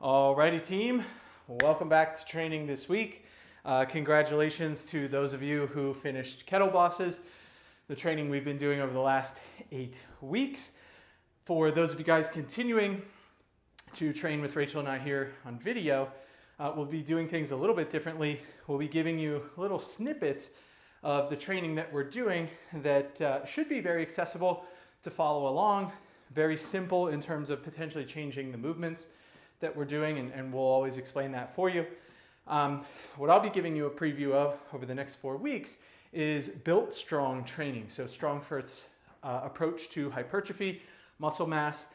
Alrighty team, welcome back to training this week. Congratulations to those of you who finished Kettle Bosses, the training we've been doing over the last 8 weeks. For those of you guys continuing to train with Rachel and I here on video, we'll be doing things a little bit differently. We'll be giving you little snippets of the training that we're doing that should be very accessible to follow along, very simple in terms of potentially changing the movements that we're doing, and we'll always explain that for you. What I'll be giving you a preview of over the next 4 weeks is built strong training. So strong for its approach to hypertrophy, muscle mass.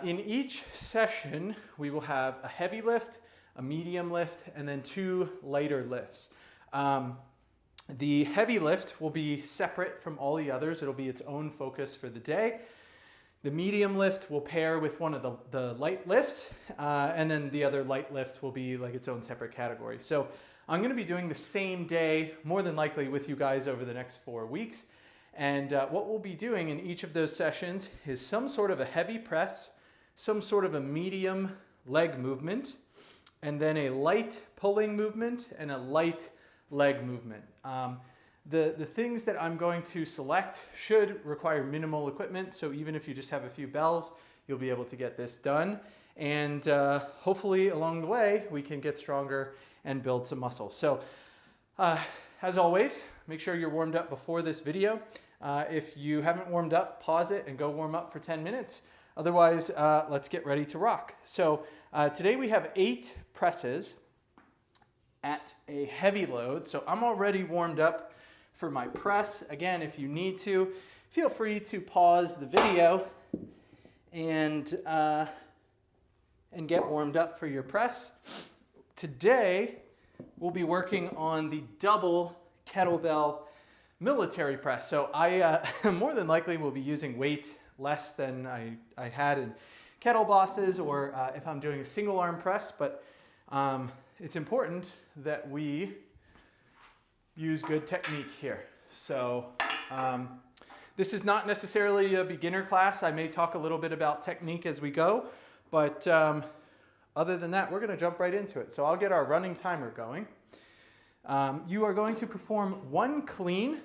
In each session, we will have a heavy lift, a medium lift, and then 2 lighter lifts. The heavy lift will be separate from all the others. It'll be its own focus for the day. The medium lift will pair with one of the light lifts, and then the other light lift will be like its own separate category. So I'm going to be doing the same day, more than likely, with you guys over the next 4 weeks. And what we'll be doing in each of those sessions is some sort of a heavy press, some sort of a medium leg movement, and then a light pulling movement and a light leg movement. The things that I'm going to select should require minimal equipment, so even if you just have a few bells, you'll be able to get this done. And hopefully along the way, we can get stronger and build some muscle. So as always, make sure you're warmed up before this video. If you haven't warmed up, pause it and go warm up for 10 minutes. Otherwise, let's get ready to rock. So today we have 8 presses at a heavy load. So I'm already warmed up for my press. Again, if you need to, feel free to pause the video and get warmed up for your press. Today, we'll be working on the double kettlebell military press. So I more than likely will be using weight less than I had in Kettle Bosses, or if I'm doing a single arm press, but it's important that we use good technique here. So this is not necessarily a beginner class. I may talk a little bit about technique as we go, but other than that, we're going to jump right into it. So I'll get our running timer going. You are going to perform 1 clean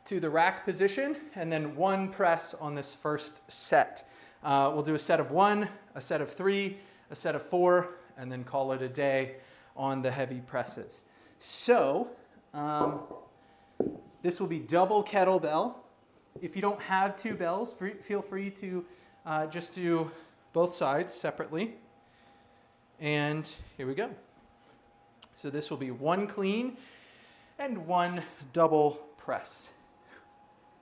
to the rack position and then 1 press on this first set. We'll do a set of 1, a set of 3, a set of 4, and then call it a day on the heavy presses. So this will be double kettlebell. If you don't have 2 bells, feel free to just do both sides separately. And here we go. So this will be 1 clean and 1 double press,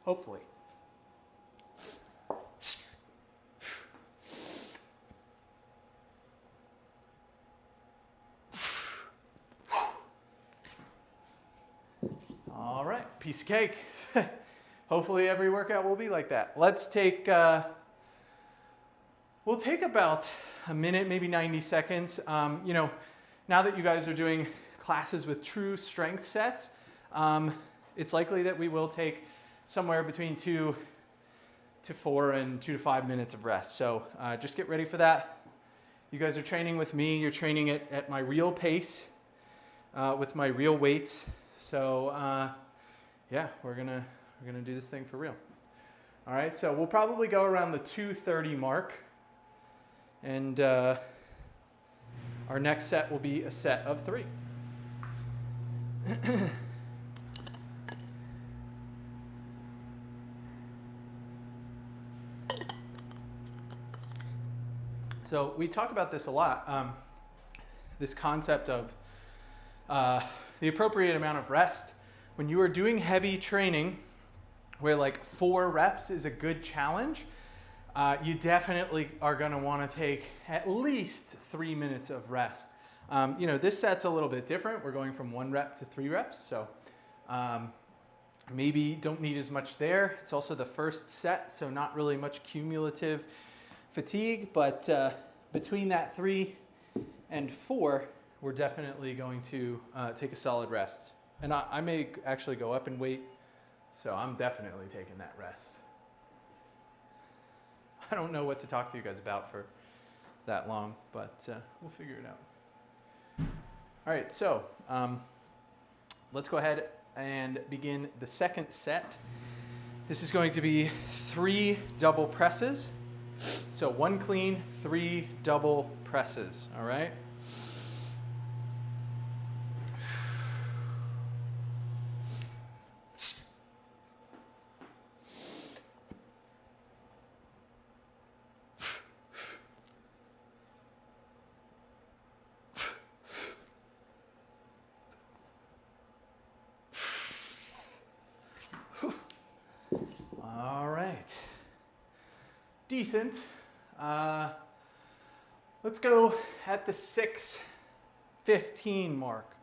hopefully. All right, piece of cake. Hopefully every workout will be like that. Let's take, we'll take about a minute, maybe 90 seconds. You know, now that you guys are doing classes with true strength sets, it's likely that we will take somewhere between 2 to 4 and 2 to 5 minutes of rest. So just get ready for that. You guys are training with me. You're training at my real pace with my real weights. So yeah, we're gonna do this thing for real. All right, so we'll probably go around the 2:30 mark, and our next set will be a set of 3. So we talk about this a lot, this concept of the appropriate amount of rest. When you are doing heavy training where like 4 reps is a good challenge, you definitely are going to want to take at least 3 minutes of rest. You know, this set's a little bit different. We're going from 1 rep to 3 reps, so maybe don't need as much there. It's also the first set, so not really much cumulative fatigue, but between that 3 and 4, we're definitely going to take a solid rest. And I may actually go up in weight, so I'm definitely taking that rest. I don't know what to talk to you guys about for that long, but we'll figure it out. All right, so let's go ahead and begin the second set. This is going to be 3 double presses. So 1 clean, 3 double presses, all right? All right, decent. Let's go at the 6:15 mark.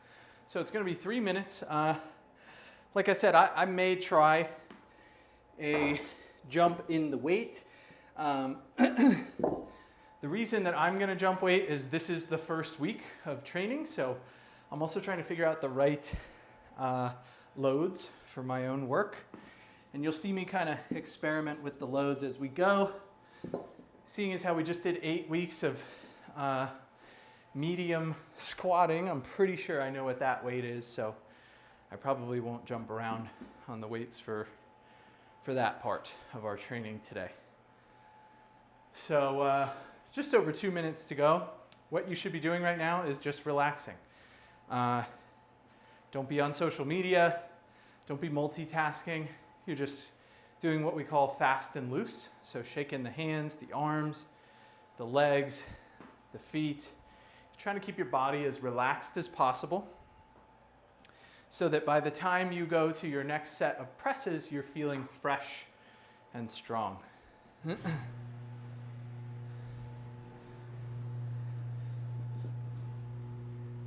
So it's going to be 3 minutes. Like I said, I may try a jump in the weight. The reason that I'm going to jump weight is this is the first week of training, so I'm also trying to figure out the right loads for my own work. And you'll see me kind of experiment with the loads as we go. Seeing as how we just did 8 weeks of medium squatting, I'm pretty sure I know what that weight is, so I probably won't jump around on the weights for that part of our training today. So just over 2 minutes to go. What you should be doing right now is just relaxing. Don't be on social media. Don't be multitasking. You're just doing what we call fast and loose. So shaking the hands, the arms, the legs, the feet. You're trying to keep your body as relaxed as possible so that by the time you go to your next set of presses, you're feeling fresh and strong.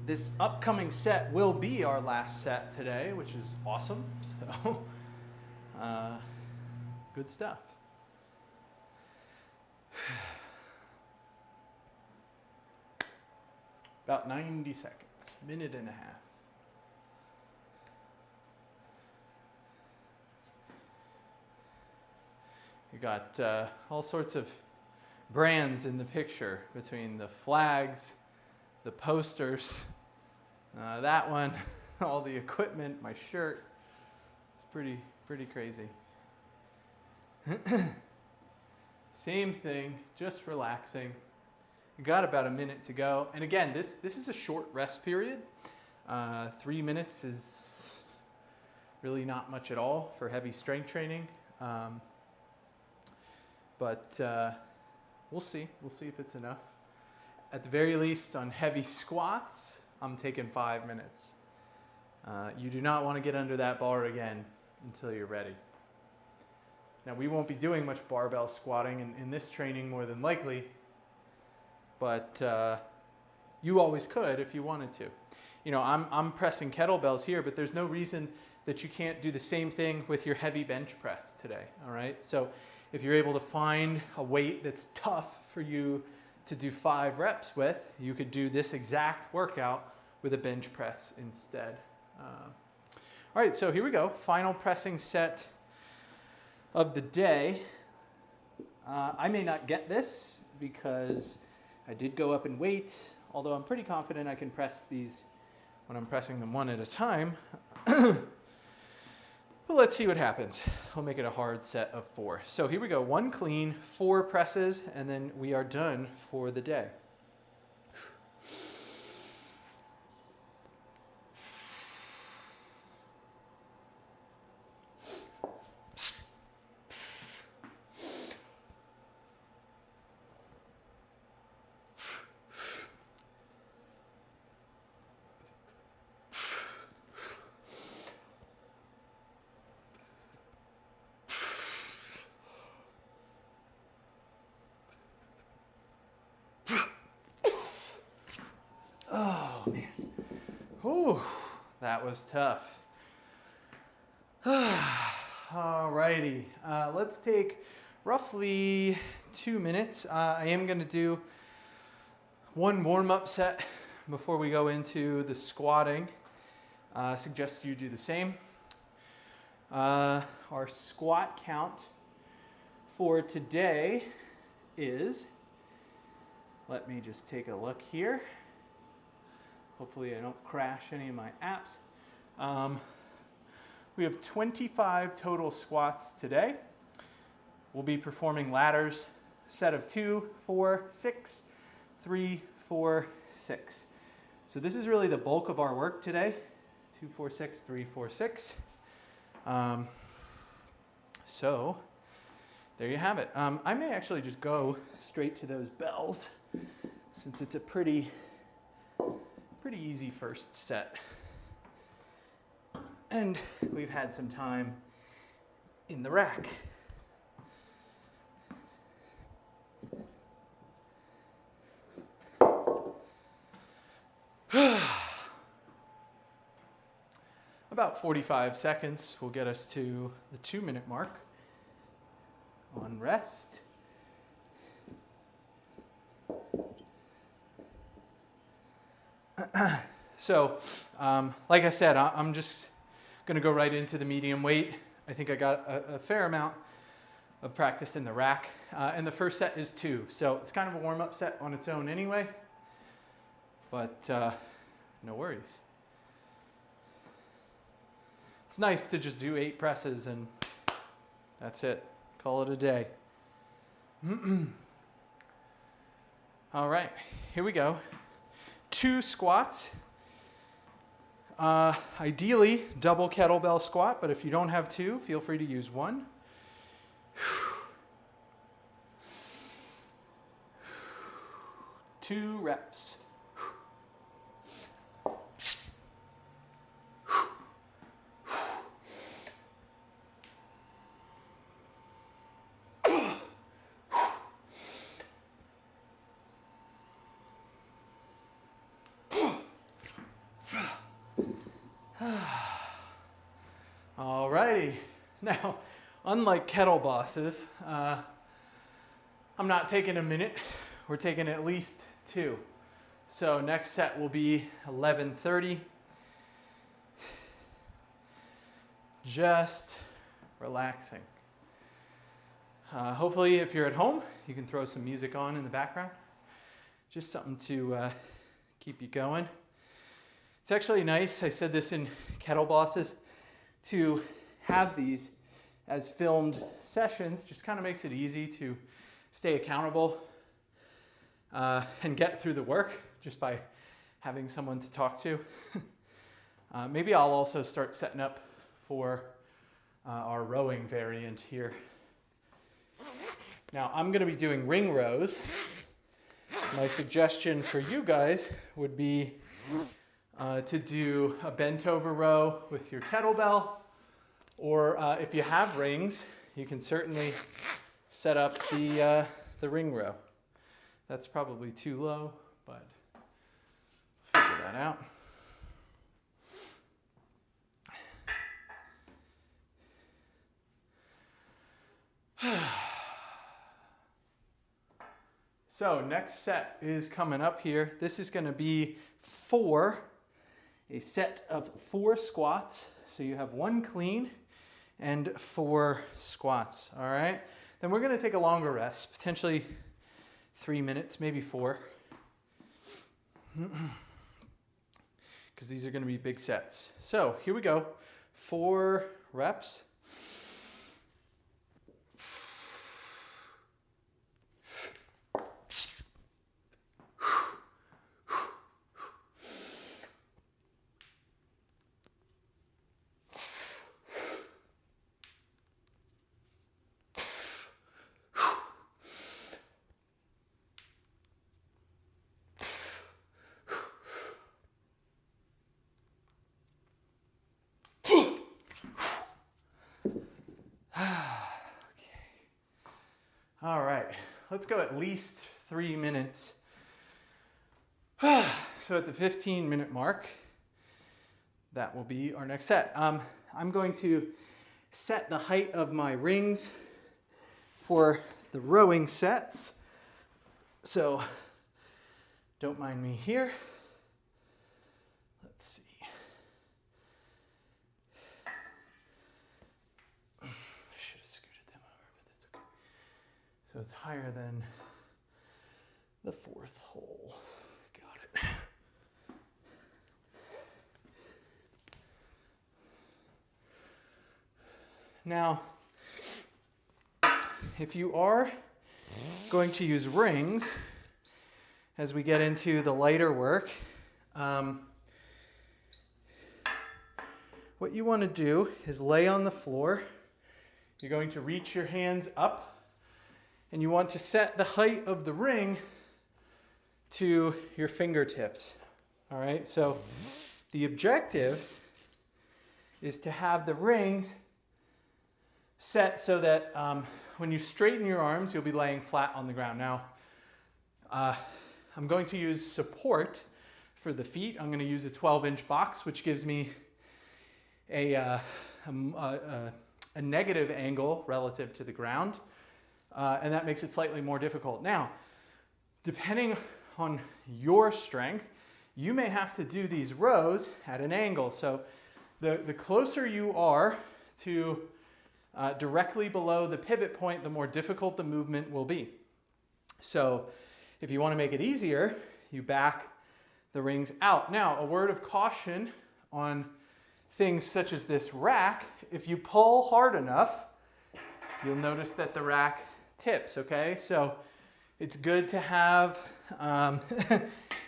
This upcoming set will be our last set today, which is awesome. So, good stuff. About 90 seconds, minute and a half. You got all sorts of brands in the picture between the flags, the posters, that one, all the equipment, my shirt. It's pretty crazy. Same thing, just relaxing. You got about a minute to go. And again, this is a short rest period. 3 minutes is really not much at all for heavy strength training. But we'll see. We'll see if it's enough. At the very least, on heavy squats, I'm taking 5 minutes. You do not want to get under that bar again until you're ready. Now, we won't be doing much barbell squatting in this training more than likely, but you always could if you wanted to. You know, I'm pressing kettlebells here, but there's no reason that you can't do the same thing with your heavy bench press today, all right? So if you're able to find a weight that's tough for you to do 5 reps with, you could do this exact workout with a bench press instead. All right, so here we go. Final pressing set of the day. I may not get this because I did go up in weight, although I'm pretty confident I can press these when I'm pressing them one at a time. But let's see what happens. I'll make it a hard set of 4. So here we go. 1 clean, 4 presses, and then we are done for the day. Oh, man. Whew, that was tough. Alrighty, let's take roughly 2 minutes. I am going to do one warm-up set before we go into the squatting. I suggest you do the same. Our squat count for today is Let me just take a look here. Hopefully I don't crash any of my apps. We have 25 total squats today. We'll be performing ladders, set of 2, 4, 6, 3, 4, 6. So this is really the bulk of our work today. 2, 4, 6, 3, 4, 6. So there you have it. I may actually just go straight to those bells since it's a pretty easy first set. And we've had some time in the rack. About 45 seconds will get us to the 2-minute mark on rest. So, like I said, I'm just going to go right into the medium weight. I think I got a fair amount of practice in the rack. And the first set is 2. So it's kind of a warm-up set on its own anyway. But no worries. It's nice to just do 8 presses and that's it. Call it a day. All right, here we go. 2 squats. Ideally, double kettlebell squat, but if you don't have 2, feel free to use 1. 2 reps. Alrighty, now unlike kettle bosses, I'm not taking a minute, we're taking at least 2. So next set will be 11:30. Just relaxing. Hopefully if you're at home, you can throw some music on in the background. Just something to keep you going. It's actually nice, I said this in kettle bosses, to have these as filmed sessions. Just kind of makes it easy to stay accountable and get through the work just by having someone to talk to. Maybe I'll also start setting up for our rowing variant here. Now I'm going to be doing ring rows. My suggestion for you guys would be to do a bent over row with your kettlebell, or if you have rings, you can certainly set up the ring row. That's probably too low, but figure that out. So next set is coming up here. This is going to be a set of 4 squats. So you have 1 clean and 4 squats. All right. Then we're going to take a longer rest, potentially 3 minutes, maybe 4. Because these are going to be big sets. So here we go. 4 reps. All right, let's go at least 3 minutes. So at the 15-minute mark, that will be our next set. I'm going to set the height of my rings for the rowing sets. So don't mind me here. Let's see. So it's higher than the fourth hole. Got it. Now, if you are going to use rings, as we get into the lighter work, what you want to do is lay on the floor. You're going to reach your hands up, and you want to set the height of the ring to your fingertips. All right, so the objective is to have the rings set so that when you straighten your arms, you'll be laying flat on the ground. Now, I'm going to use support for the feet. I'm going to use a 12-inch box, which gives me a negative angle relative to the ground, and that makes it slightly more difficult. Now, depending on your strength, you may have to do these rows at an angle. So the closer you are to directly below the pivot point, the more difficult the movement will be. So if you want to make it easier, you back the rings out. Now, a word of caution on things such as this rack: if you pull hard enough, you'll notice that the rack tips, okay? So it's good to have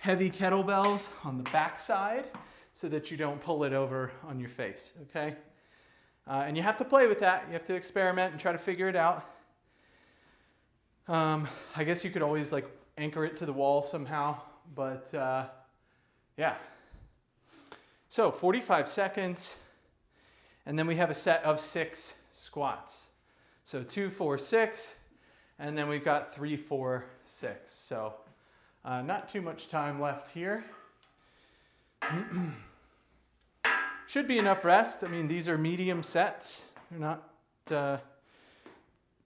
heavy kettlebells on the back side so that you don't pull it over on your face, okay? And you have to play with that. You have to experiment and try to figure it out. I guess you could always like anchor it to the wall somehow, but yeah. So 45 seconds, and then we have a set of 6 squats. So 2, 4, 6, and then we've got 3, 4, 6. So not too much time left here. Should be enough rest. I mean, these are medium sets. They're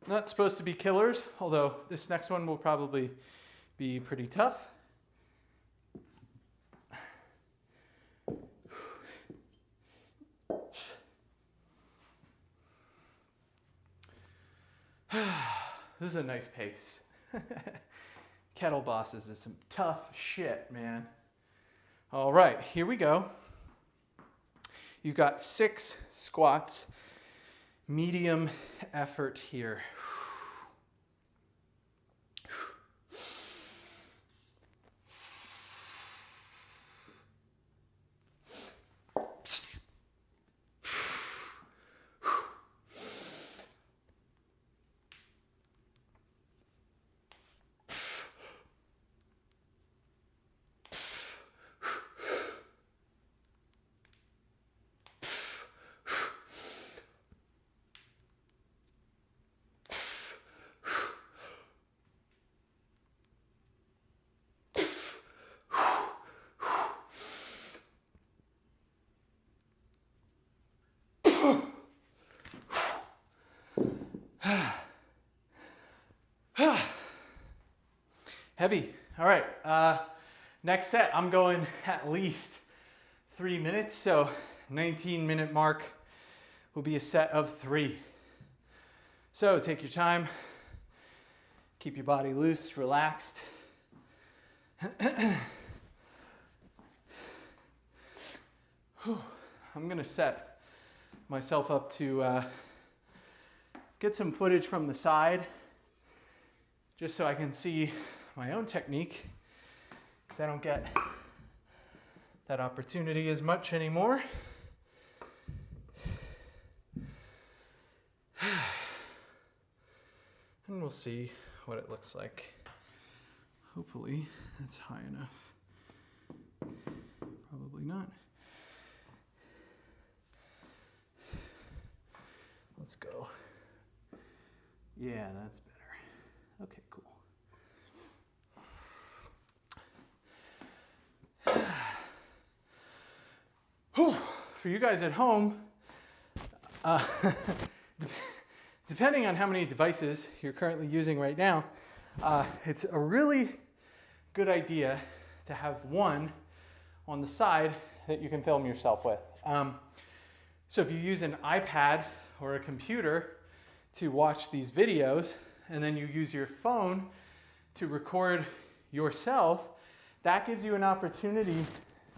not supposed to be killers, although this next one will probably be pretty tough. This is a nice pace. Kettle bosses is some tough shit, man. All right, here we go. You've got 6 squats, medium effort here. Heavy. All right. Next set, I'm going at least 3 minutes. So 19-minute mark will be a set of 3. So take your time. Keep your body loose, relaxed. I'm going to set myself up to get some footage from the side, just so I can see my own technique, because I don't get that opportunity as much anymore. And we'll see what it looks like. Hopefully that's high enough. Probably not. Let's go. Yeah, that's better. Okay, cool. For you guys at home, depending on how many devices you're currently using right now, it's a really good idea to have one on the side that you can film yourself with. So if you use an iPad or a computer to watch these videos, and then you use your phone to record yourself, that gives you an opportunity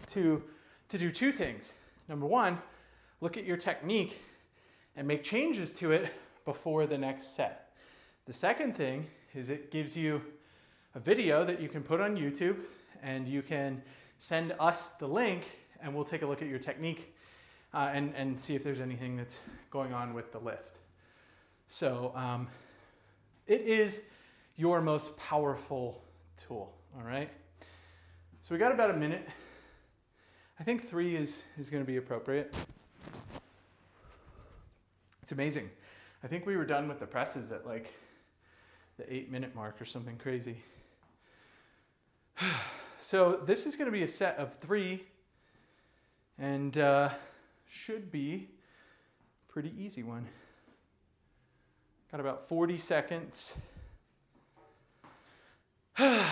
to do two things. Number one, look at your technique and make changes to it before the next set. The second thing is it gives you a video that you can put on YouTube, and you can send us the link and we'll take a look at your technique and see if there's anything that's going on with the lift. So it is your most powerful tool, all right? So we got about a minute. I think 3 is going to be appropriate. It's amazing. I think we were done with the presses at like the 8-minute mark or something crazy. So this is going to be a set of 3, and should be a pretty easy one. Got about 40 seconds. Am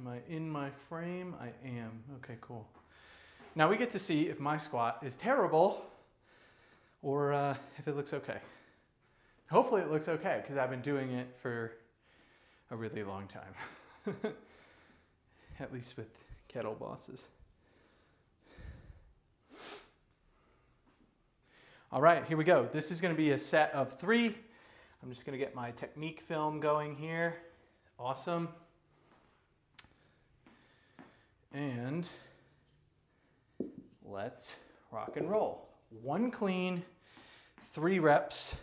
I in my frame? I am. Okay, cool. Now we get to see if my squat is terrible or if it looks okay. Hopefully it looks okay, because I've been doing it for a really long time. At least with kettle bosses. All right, here we go. This is going to be a set of 3. I'm just going to get my technique film going here. Awesome. And let's rock and roll. 1 clean, 3 reps.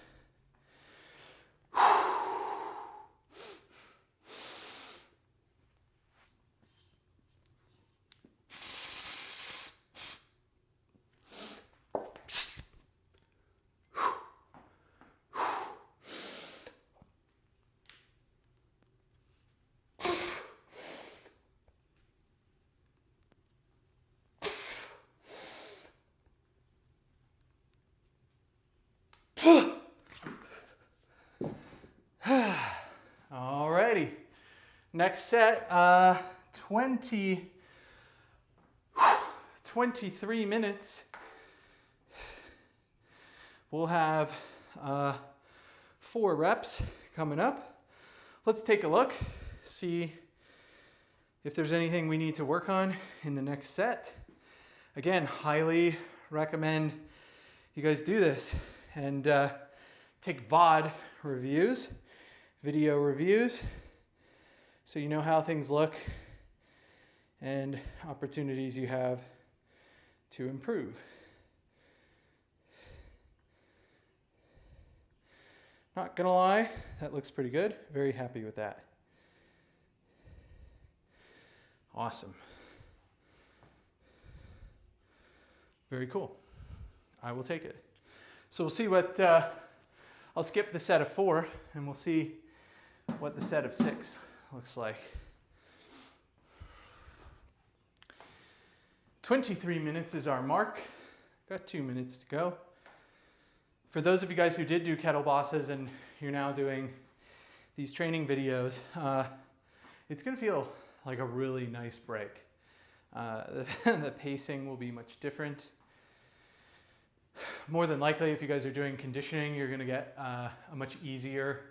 Alrighty, next set, 23 minutes. We'll have 4 reps coming up. Let's take a look, see if there's anything we need to work on in the next set. Again, highly recommend you guys do this and take VOD reviews, video reviews, so you know how things look and opportunities you have to improve. Not gonna lie, that looks pretty good. Very happy with that. Awesome. Very cool. I will take it. So we'll see what, I'll skip the set of 4 and we'll see what the set of 6 looks like. 23 minutes is our mark. Got 2 minutes to go. For those of you guys who did do kettle bosses and you're now doing these training videos, it's gonna feel like a really nice break. The pacing will be much different. More than likely, if you guys are doing conditioning, you're gonna get a much easier,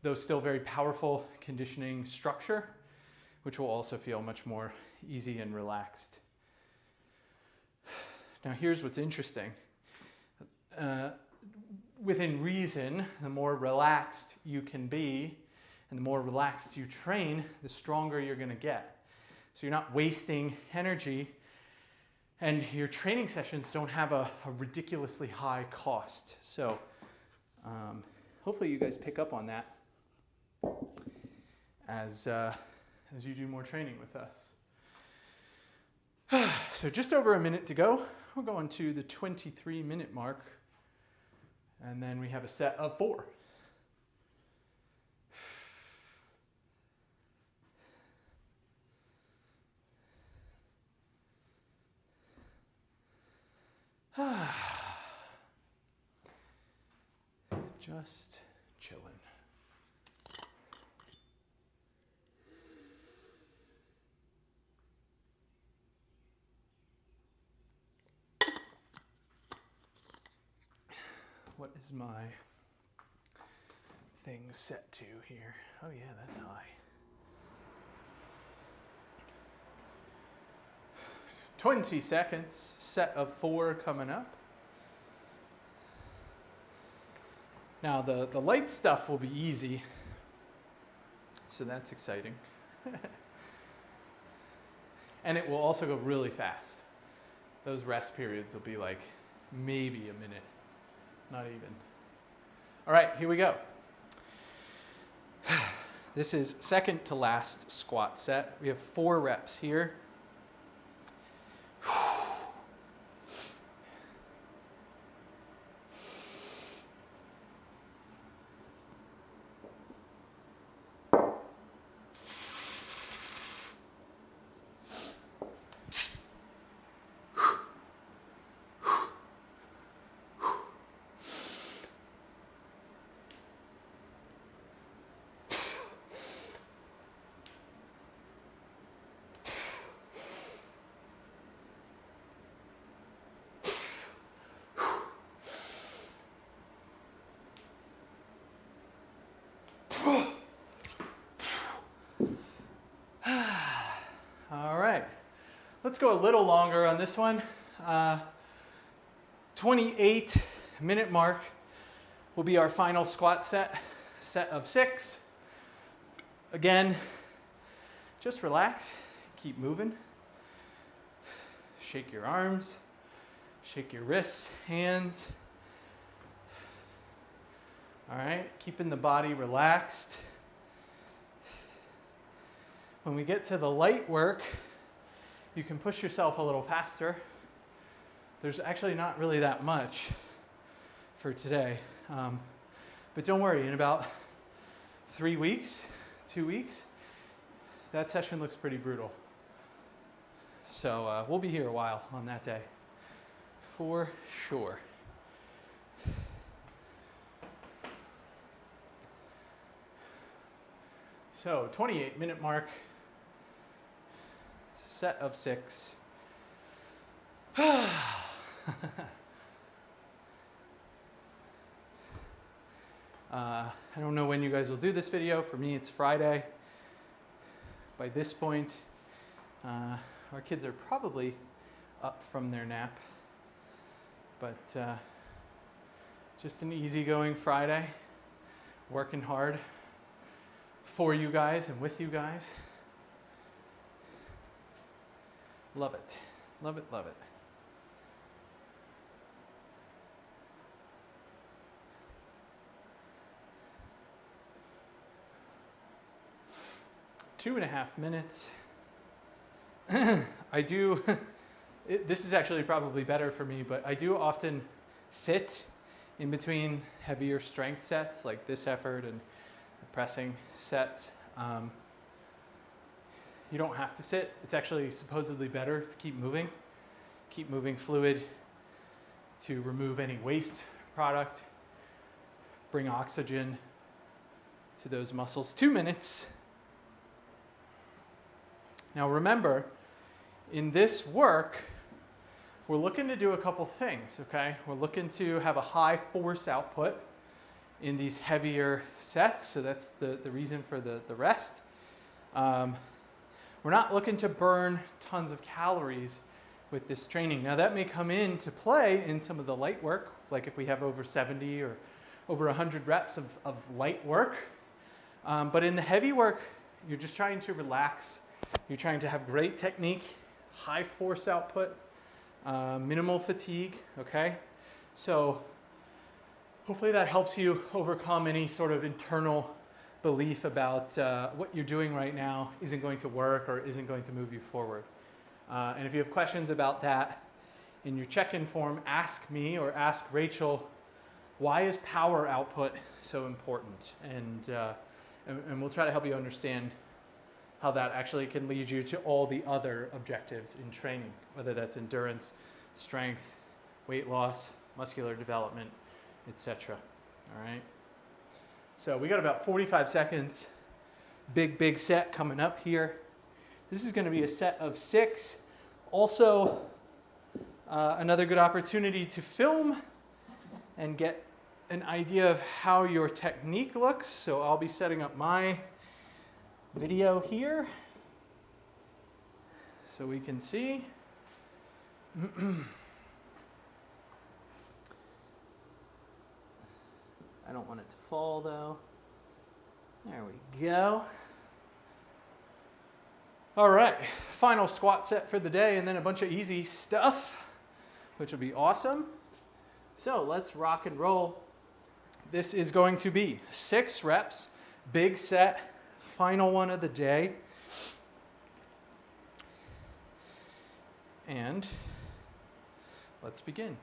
though still very powerful conditioning structure, which will also feel much more easy and relaxed. Now here's what's interesting. Within reason, the more relaxed you can be and the more relaxed you train, the stronger you're gonna get. So you're not wasting energy, and your training sessions don't have a ridiculously high cost. So hopefully you guys pick up on that as you do more training with us. So just over a minute to go. We're going to the 23-minute mark, and then we have a set of 4. Just chilling. What is my thing set to here? Oh yeah, that's high. 20 seconds, set of 4 coming up. Now the light stuff will be easy, so that's exciting. And it will also go really fast. Those rest periods will be like maybe a minute, not even. All right, here we go. This is second to last squat set. We have 4 reps here. All right, let's go a little longer on this one. 28-minute mark will be our final squat set of 6. Again, just relax, keep moving. Shake your arms, shake your wrists, hands. All right, keeping the body relaxed. When we get to the light work, you can push yourself a little faster. There's actually not really that much for today. But don't worry, in about 3 weeks, 2 weeks, that session looks pretty brutal. So we'll be here a while on that day, for sure. So 28-minute mark, set of 6. I don't know when you guys will do this video. For me, it's Friday. By this point, our kids are probably up from their nap. But just an easygoing Friday, working hard for you guys and with you guys. Love it, love it, love it. Two and a half minutes. I do, this is actually probably better for me, but I do often sit in between heavier strength sets like this effort and the pressing sets. You don't have to sit. It's actually supposedly better to keep moving fluid to remove any waste product, bring oxygen to those muscles. 2 minutes. Now remember, in this work, we're looking to do a couple things, okay? We're looking to have a high force output in these heavier sets, so that's the reason for the rest. We're not looking to burn tons of calories with this training. Now that may come into play in some of the light work, like if we have over 70 or over 100 reps of light work. But in the heavy work, you're just trying to relax. You're trying to have great technique, high force output, minimal fatigue, okay? So hopefully that helps you overcome any sort of internal belief about what you're doing right now isn't going to work or isn't going to move you forward. And if you have questions about that, in your check-in form, ask me or ask Rachel, why is power output so important? And we'll try to help you understand how that actually can lead you to all the other objectives in training, whether that's endurance, strength, weight loss, muscular development, etc. All right. So we got about 45 seconds. Big set coming up here. This is going to be a set of 6. Also, another good opportunity to film and get an idea of how your technique looks. So I'll be setting up my video here so we can see. I don't want it to fall though. There we go. All right, final squat set for the day and then a bunch of easy stuff, which will be awesome. So let's rock and roll. This is going to be 6 reps, big set, final one of the day. And let's begin.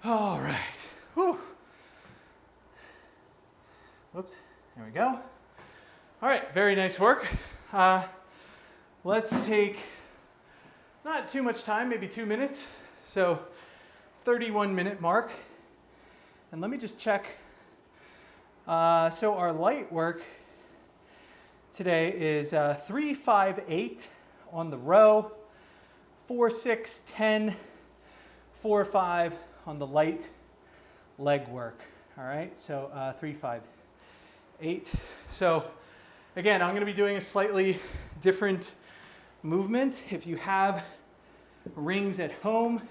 All right. Whew. Whoops. There we go. All right. Very nice work. Let's take not too much time, maybe 2 minutes. So 31-minute mark. And let me just check. So our light work today is 3, 5, 8 on the row, 4, 6, 10, 4, 5 on the light leg work. All right, so 3, 5, 8. So again, I'm going to be doing a slightly different movement. If you have rings at home,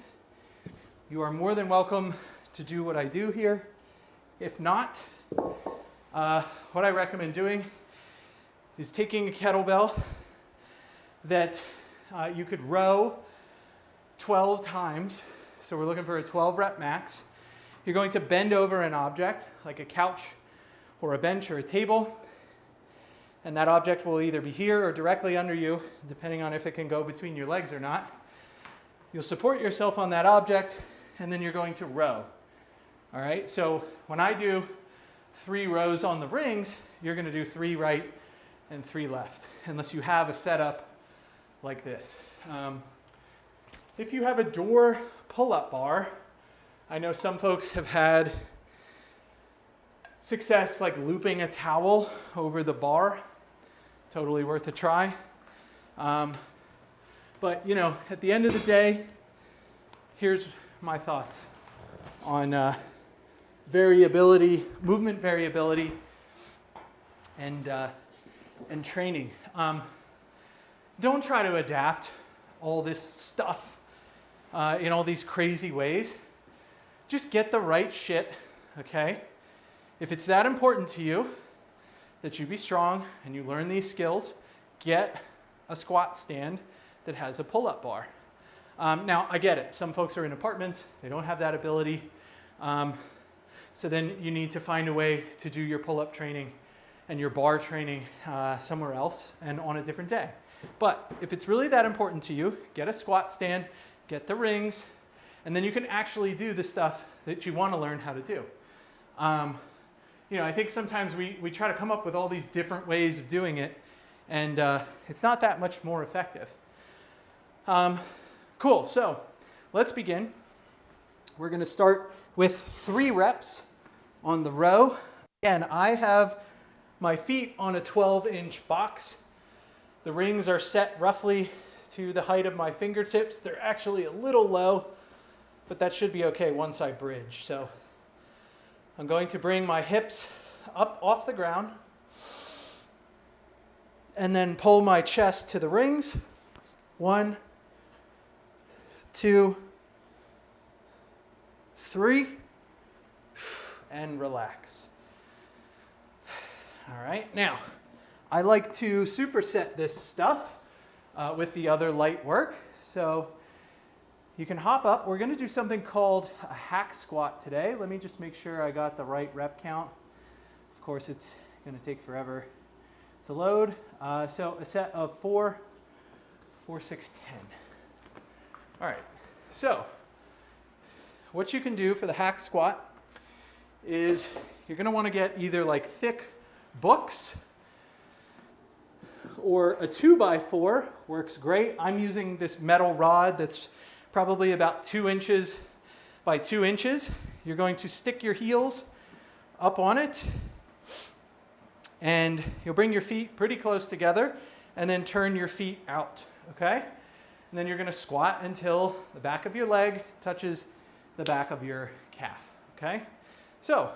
you are more than welcome to do what I do here. If not, what I recommend doing is taking a kettlebell that you could row 12 times. So we're looking for a 12 rep max. You're going to bend over an object like a couch or a bench or a table. And that object will either be here or directly under you, depending on if it can go between your legs or not. You'll support yourself on that object, and then you're going to row. All right, so when I do 3 rows on the rings, you're going to do 3 right and 3 left, unless you have a setup like this. If you have a door pull-up bar, I know some folks have had success like looping a towel over the bar. Totally worth a try. But you know, at the end of the day, here's my thoughts on variability, movement variability, and training. Don't try to adapt all this stuff in all these crazy ways. Just get the right shit, okay? If it's that important to you that you be strong and you learn these skills, get a squat stand that has a pull-up bar. Now, I get it. Some folks are in apartments. They don't have that ability. So then you need to find a way to do your pull-up training and your bar training somewhere else and on a different day. But if it's really that important to you, get a squat stand, get the rings, and then you can actually do the stuff that you want to learn how to do. You know, I think sometimes we try to come up with all these different ways of doing it, and it's not that much more effective. Cool, so let's begin. We're going to start with 3 reps on the row. Again, I have my feet on a 12-inch box. The rings are set roughly to the height of my fingertips. They're actually a little low, but that should be okay once I bridge. So I'm going to bring my hips up off the ground and then pull my chest to the rings. 1, 2, 3, and relax. All right, now I like to superset this stuff with the other light work. So You can hop up. We're going to do something called a hack squat today. Let me just make sure I got the right rep count. Of course, it's going to take forever to load. So a set of 4, 6, 10. All right, so what you can do for the hack squat is you're going to want to get either like thick books or a 2x4 works great. I'm using this metal rod that's probably about 2 inches by 2 inches. You're going to stick your heels up on it and you'll bring your feet pretty close together and then turn your feet out, okay? And then you're going to squat until the back of your leg touches the back of your calf, okay? So,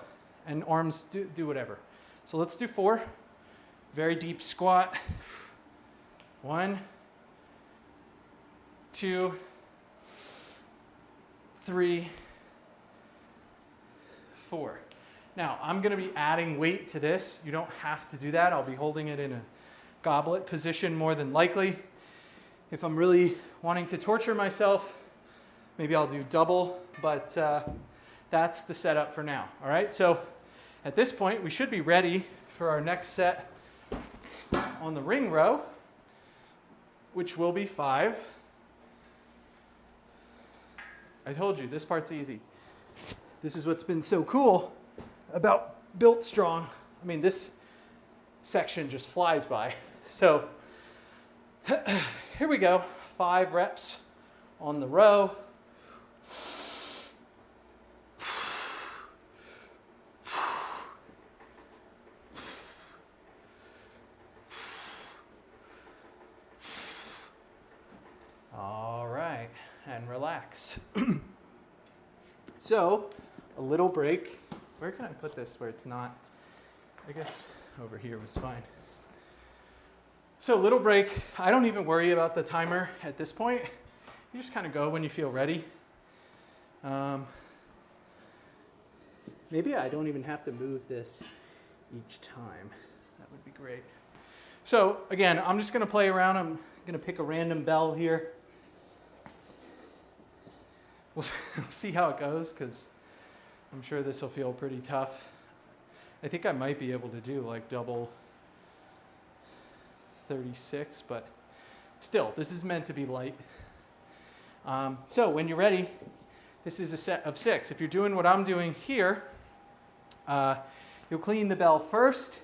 and arms do whatever. So let's do 4. Very deep squat. 1, 2, 3, 4. Now, I'm going to be adding weight to this. You don't have to do that. I'll be holding it in a goblet position more than likely. If I'm really wanting to torture myself, maybe I'll do double, but that's the setup for now. All right, so at this point, we should be ready for our next set on the ring row, which will be 5. I told you, this part's easy. This is what's been so cool about Built Strong. I mean, this section just flies by. So here we go, 5 reps on the row. All right, and relax. So, a little break. Where can I put this where it's not? I guess over here was fine. So, little break. I don't even worry about the timer at this point. You just kind of go when you feel ready. Maybe I don't even have to move this each time. That would be great. So, again, I'm just going to play around. I'm going to pick a random bell here. We'll see how it goes, because I'm sure this will feel pretty tough. I think I might be able to do like double 36, but still, this is meant to be light. So when you're ready, this is a set of 6. If you're doing what I'm doing here, you'll clean the bell first,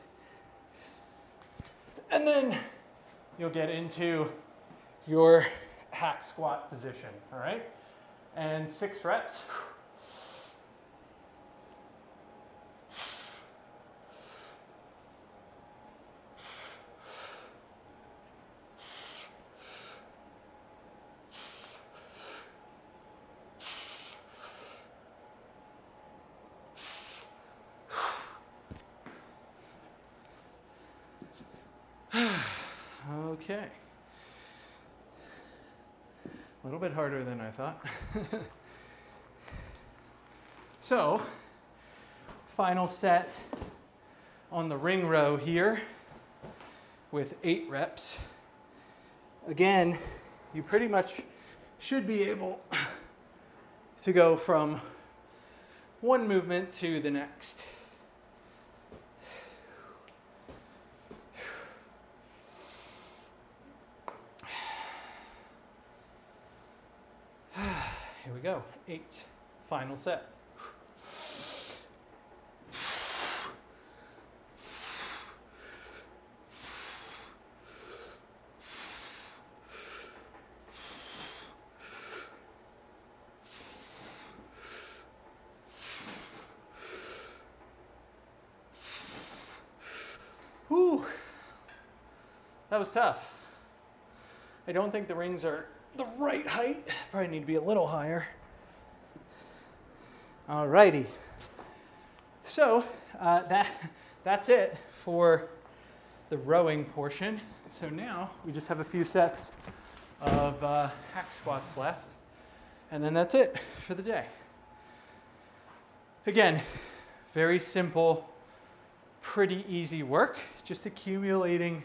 and then you'll get into your hack squat position, all right? And 6 reps. Okay. A little bit harder than I thought. So, final set on the ring row here with 8 reps. Again, you pretty much should be able to go from one movement to the next. Here we go, 8, final set. Whew, that was tough. I don't think the rings are the right height. Probably need to be a little higher. Alrighty. So that's it for the rowing portion. So now we just have a few sets of hack squats left, and then that's it for the day. Again, very simple, pretty easy work, just accumulating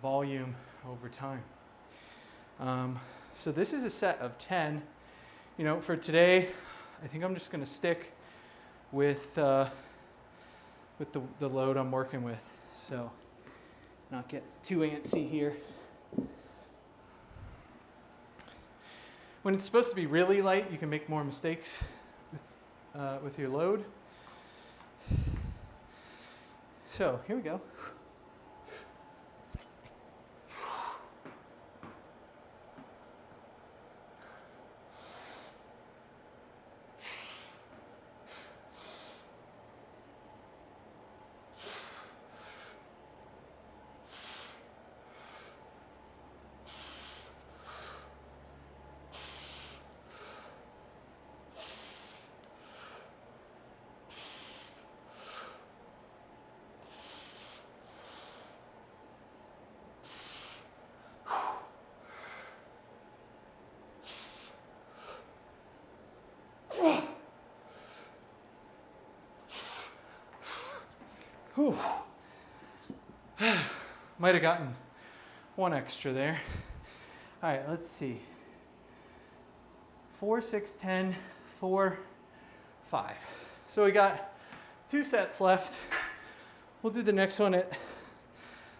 volume over time. So this is a set of 10. You know, for today, I think I'm just going to stick with the load I'm working with. So not get too antsy here. When it's supposed to be really light, you can make more mistakes with your load. So here we go. Whew. Might have gotten one extra there. All right, let's see. 4, 6, 10, 4, 5. So we got 2 sets left. We'll do the next one at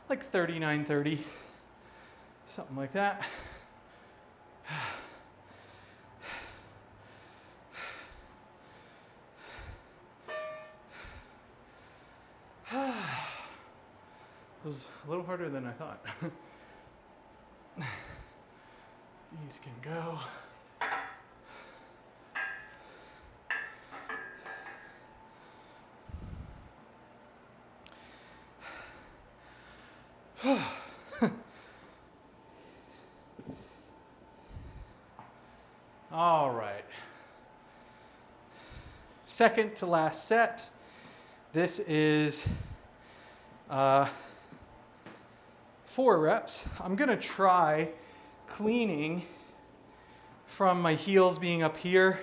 like 39:30, something like that. It was a little harder than I thought. These can go. All right. Second to last set. This is 4 reps. I'm going to try cleaning from my heels being up here.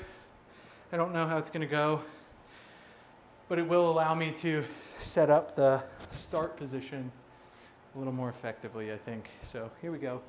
I don't know how it's going to go, but it will allow me to set up the start position a little more effectively, I think. So here we go.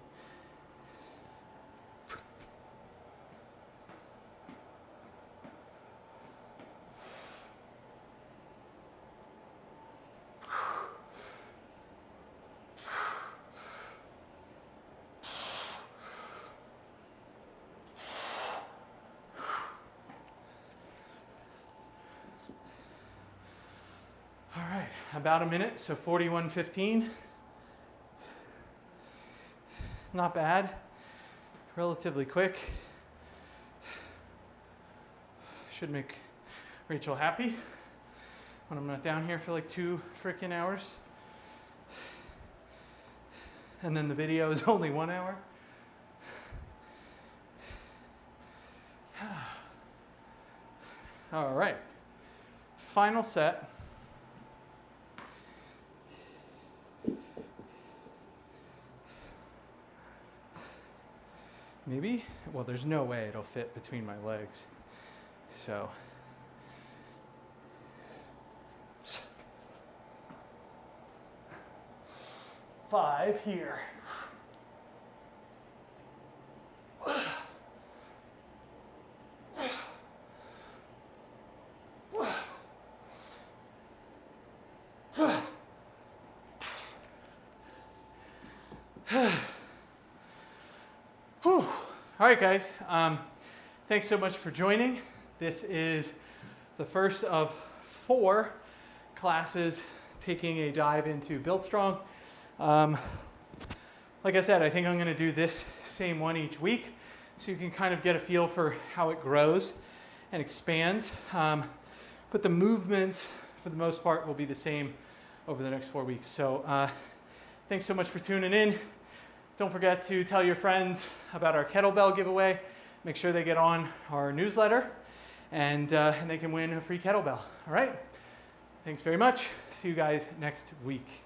All right, about a minute, so 41:15. Not bad, relatively quick. Should make Rachel happy when I'm not down here for like 2 freaking hours. And then the video is only 1 hour. All right, final set. Maybe? Well, there's no way it'll fit between my legs. So. 5 here. All right, guys. Thanks so much for joining. This is the first of 4 classes taking a dive into Build Strong. Like I said, I think I'm going to do this same one each week so you can kind of get a feel for how it grows and expands. But the movements, for the most part, will be the same over the next 4 weeks. So thanks so much for tuning in. Don't forget to tell your friends about our kettlebell giveaway. Make sure they get on our newsletter and they can win a free kettlebell. All right? Thanks very much. See you guys next week.